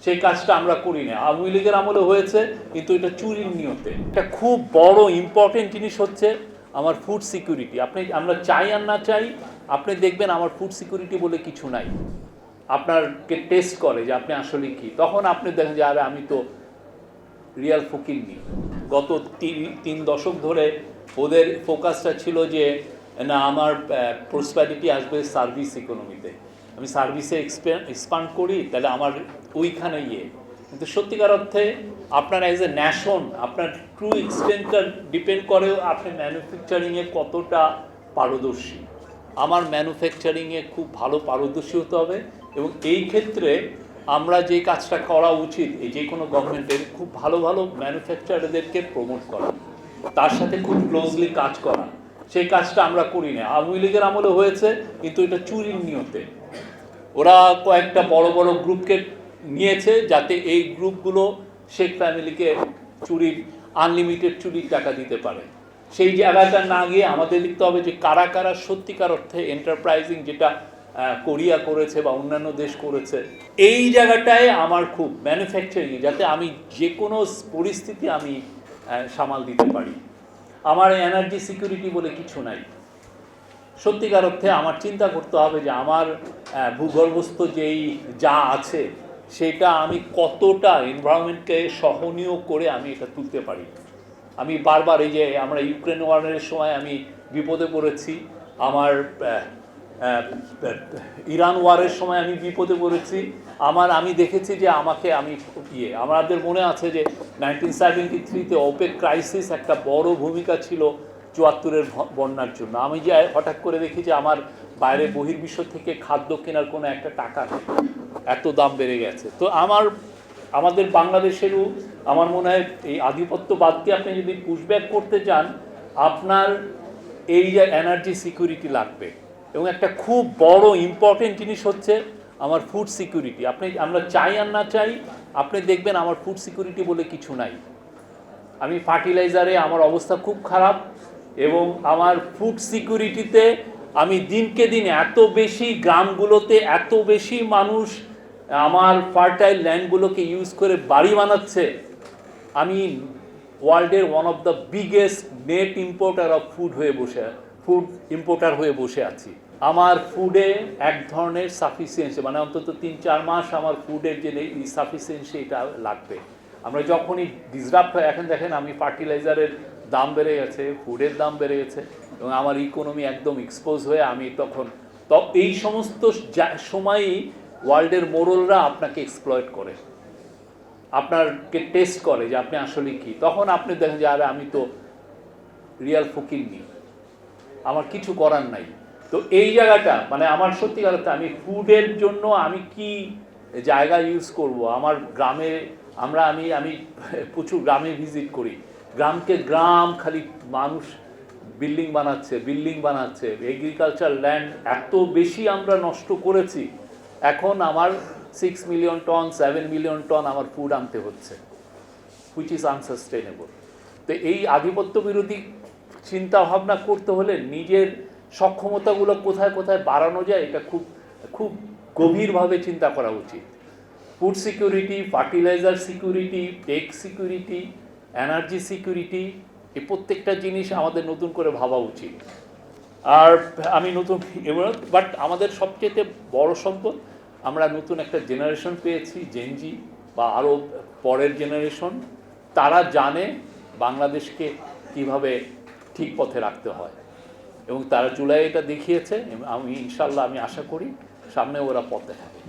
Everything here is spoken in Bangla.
সেই কাজটা আমরা করি না। আওয়ামী লীগের আমলে হয়েছে, কিন্তু এটা চুরির নিয়তে। একটা খুব বড় ইম্পর্টেন্ট জিনিস হচ্ছে আমার ফুড সিকিউরিটি। আমরা চাই আর না চাই, আপনি দেখবেন আমার ফুড সিকিউরিটি বলে কিছু নাই। আপনারকে টেস্ট করে যে আপনি আসলে কি, তখন আপনি দেখেন যে আরে আমি তো রিয়াল ফকিন্নি। গত 3 দশক ধরে ওদের ফোকাসটা ছিল যে না আমার প্রসপ্যারিটি আসবে সার্ভিস ইকোনমিতে, আমি সার্ভিসে এক্সপান্ড করি, তাহলে আমার ওইখানে কিন্তু সত্যিকার অর্থে আপনার অ্যাজ এ ন্যাশন আপনার ট্রু এক্সটেন্টটা ডিপেন্ড করে আপনি ম্যানুফ্যাকচারিংয়ে কতটা পারদর্শী। আমার ম্যানুফ্যাকচারিংয়ে খুব ভালো পারদর্শী হতে হবে, এবং এই ক্ষেত্রে আমরা যে কাজটা করা উচিত এই যে কোনো গভর্নমেন্টের, খুব ভালো ভালো ম্যানুফ্যাকচারারদেরকে প্রমোট করা, তার সাথে খুব ক্লোজলি কাজ করা। সেই কাজটা আমরা করি না। আওয়ামী লীগের আমলে হয়েছে, কিন্তু এটা চুরির নিয়তে। ওরা কয়েকটা বড় বড় গ্রুপকে নিয়েছে যাতে এই গ্রুপগুলো শেখ ফ্যামিলিকে চুরির আনলিমিটেড চুরির টাকা দিতে পারে। সেই জায়গাটা না গিয়ে আমাদের দেখতে হবে যে কারা কারা সত্যিকার অর্থে এন্টারপ্রাইজিং, যেটা কোরিয়া করেছে বা অন্যান্য দেশ করেছে। এই জায়গাটায় আমার খুব ম্যানুফ্যাকচারিং, যাতে আমি যে কোনো পরিস্থিতি আমি সামাল দিতে পারি। আমার এনার্জি সিকিউরিটি বলে কিছু নাই। সত্যিকার অর্থে আমার চিন্তা করতে হবে যে আমার ভূগর্ভস্থ যেই যা আছে সেটা আমি কতটা এনভায়রনমেন্টকে সহনীয় করে আমি এটা তুলতে পারি। আমি বারবার এই যে আমরা ইউক্রেন ওয়ারের সময় আমি বিপদে পড়েছি, আমার ইরান ওয়ারের সময় আমি বিপদে পড়েছি, আমি দেখেছি যে আমাদের মনে আছে যে 1973-তে ওপেক ক্রাইসিস একটা বড় ভূমিকা ছিল 74-এর বন্যার জন্য। আমি যে হঠাৎ করে দেখি যে আমার বাইরে বহির্বিশ্ব থেকে খাদ্য কেনার কোনো একটা টাকা নেই, এত দাম বেড়ে গেছে। তো আমাদের বাংলাদেশেরও আমার মনে হয় এই আধিপত্যবাদকে আপনি যদি পুশব্যাক করতে চান, আপনার এই যে এনার্জি সিকিউরিটি লাগবে, এবং একটা খুব বড় ইম্পর্টেন্ট জিনিস হচ্ছে আমার ফুড সিকিউরিটি। আমরা চাই আর না চাই, আপনি দেখবেন আমার ফুড সিকিউরিটি বলে কিছু নাই। আমি ফার্টিলাইজারে আমার অবস্থা খুব খারাপ, এবং আমার ফুড সিকিউরিটিতে আমি দিনকে দিন এত বেশি গ্রামগুলোতে এত বেশি মানুষ আমার ফার্টাইল ল্যান্ডগুলোকে ইউজ করে বাড়ি বানাচ্ছে। আমি ওয়ার্ল্ডের one of the biggest net importer of food importer হয়ে বসে আছি। আমার ফুডে এক ধরনের সাফিসিয়েন্সি, মানে অন্তত 3-4 মাস আমার ফুডের যে সাফিসিয়েন্সি এটা লাগবে। আমরা যখনই ডিসরাপ্ট হয়, এখন দেখেন আমি ফার্টিলাইজারের দাম বেড়ে গেছে, ফুডের দাম বেড়ে গেছে, এবং আমার ইকোনমি একদম এক্সপোজ হয়ে আমি এই সমস্ত সময়ই ওয়ার্ল্ডের মোড়লরা আপনাকে এক্সপ্লয়েট করে, আপনাকে টেস্ট করে যে আপনি আসলে কি। তখন আপনি দেখেন যে আরে আমি তো রিয়াল ফকিন্নি, আমার কিছু করার নাই। তো এই জায়গাটা মানে আমার সত্যিকার অর্থে আমি ফুডের জন্য আমি কি জায়গা ইউজ করব। আমার গ্রামে আমি প্রচুর গ্রামে ভিজিট করি, গ্রাম খালি মানুষ বিল্ডিং বানাচ্ছে। এগ্রিকালচার ল্যান্ড এত বেশি আমরা নষ্ট করেছি, এখন আমার 6 মিলিয়ন টন 7 মিলিয়ন টন আমার ফুড আনতে হচ্ছে, হুইচ ইজ আনসাস্টেনেবল। তো এই আধিপত্য বিরোধী চিন্তা ভাবনা করতে হলে নিজের সক্ষমতাগুলো কোথায় কোথায় বাড়ানো যায়, এটা খুব খুব গভীরভাবে চিন্তা করা উচিত। Food security, fertiliser security, tech security, energy security, এই প্রত্যেকটা জিনিস আমাদের নতুন করে ভাবা উচিত। আর আমি বাট আমাদের সবচেয়ে বড় সম্পদ, আমরা নতুন একটা জেনারেশন পেয়েছি, জেনজি বা আরও পরের জেনারেশন। তারা জানে বাংলাদেশকে কিভাবে ঠিক পথে রাখতে হয়, এবং তারা জুলাই এটা দেখিয়েছে। ইনশাল্লাহ আমি আশা করি সামনে ওরা পথ দেখাবে।